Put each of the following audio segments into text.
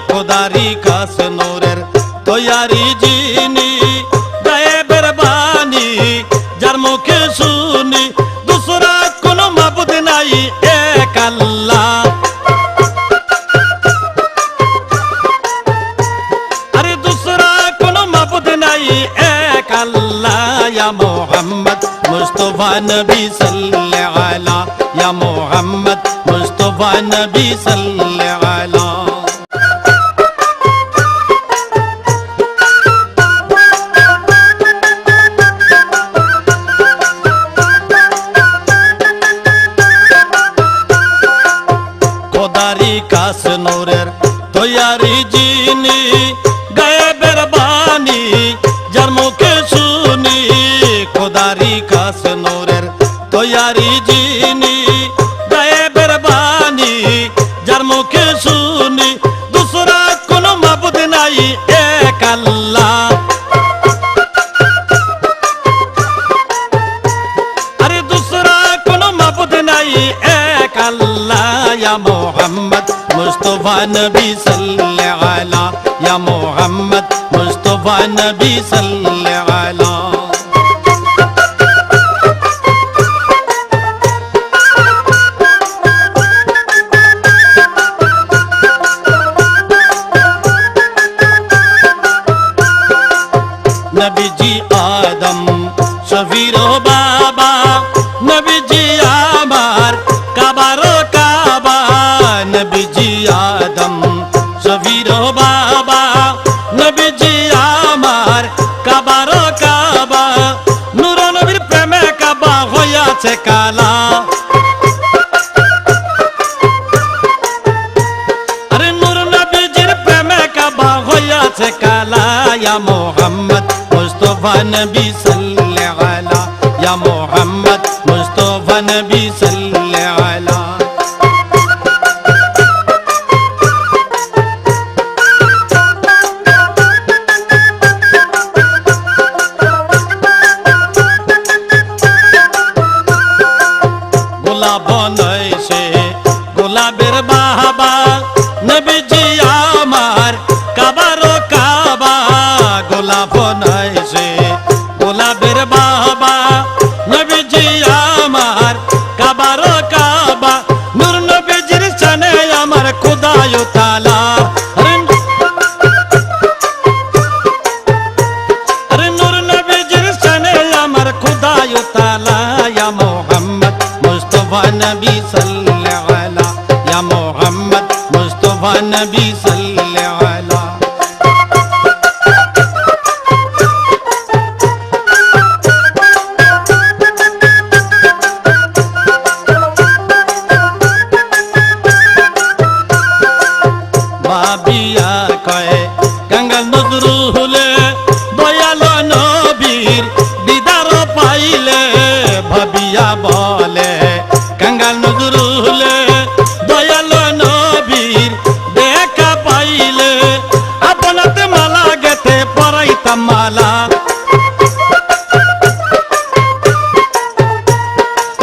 খোদারি কাছ নূরের তৈয়ারি যিনি গায়েবের বাণী যার মুখে শুনি দুসরা কোনো মাবুদ নাই এক আল্লাহ আরে দুসরা কোনো মাবুদ নাই এক আল্লাহ ইয়া মুহাম্মদ মুস্তাফা নবী সাল্লাল্লাহু আলা ইয়া মুহাম্মদ মুস্তাফা নবী সাল্লাল্লাহু আলা খোদারি কাছ নূরের তৈয়ারি যিনি গায়েবের বাণী যার মুখে শুনি খোদারি কাছ নূরের তৈয়ারি যিনি গায়েবের বাণী যার মুখে শুনি দুসরা কোনো মাবুদ নাই এক আল্লাহ আরে দুসরা কোনো মাবুদ নাই এক আল্লাহ ইয়া মুহাম্মদ মুস্তাফা নবী সাল্লাল্লাহু আলা ইয়া মুহাম্মদ মুস্তাফা নবী সাল্লাল্লাহু আলা নবীজি আদম শফির বাবা নবীজি আমার কাবার কাবা নবীজি আদম শফির বাবা নবীজি আমার কাবার কাবা নূর নবীর প্রেমে কাবা হইয়াছে কালা আরে নূর নবীজির প্রেমে কাবা হইয়াছে কালা ইয়া মুহাম্মদ মুস্তাফা নবী সাল্লাল্লাহু আলা ইয়া মুহাম্মদ মুস্তাফা নবী সাল্লাল্লাহু আলা গোলাপ নয়সে গোলাপের বাহাবা নবীজি আমার কাবার কাবা গোলাপ নয়সে গোলাপের বাহাবা নবীজি আমার কাবার কাবা নূর নবীজির শানে আমার খোদায় তাআলা আরে নূর নবীজির শানে আমার খোদায় তাআলা ইয়া মুহাম্মদ মুস্তাফা নবী সাল্লাল্লাহু আলা ইয়া মুহাম্মদ মুস্তাফা নবী সাল্লাল্লাহু আলা বাবিয়া কয় গঙ্গা নজরুলে দয়াল নবীর দিদার পাইলে ভাবিয়া বলে গঙ্গা নজরুলে দয়াল নবীর দেখা পাইলে আপনাতে মালা গেতে পরাইতাম মালা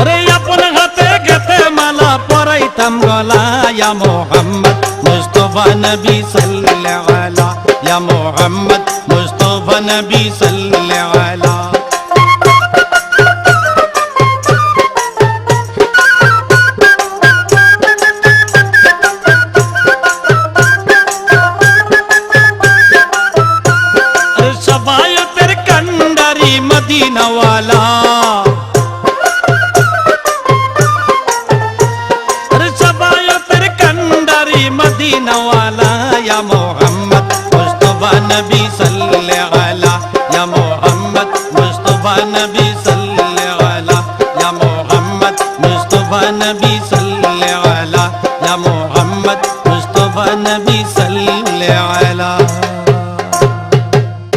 রে আপন হাতে গেতে মালা পরাইতাম গলা ইয়া মুহাম্মদ মুস্তাফা নবী সাল্লাল্লাহু আলা ইয়া মুহাম্মদ মুস্তাফা নবী সাল্লাল্লাহু আলা সবায়তের কান্ডারি মদিনা ওয়ালা সবায়তের কান্ডারি মদিনা ওয়ালা ইয়া মুহাম্মদ মুস্তাফা নবী সাল্লাল্লাহু আলা ইয়া মুহাম্মদ মুস্তাফা নবী সাল্লাল্লাহু আলা ইয়া মুহাম্মদ মুস্তাফা নবী সাল্লাল্লাহু আলা ইয়া মুহাম্মদ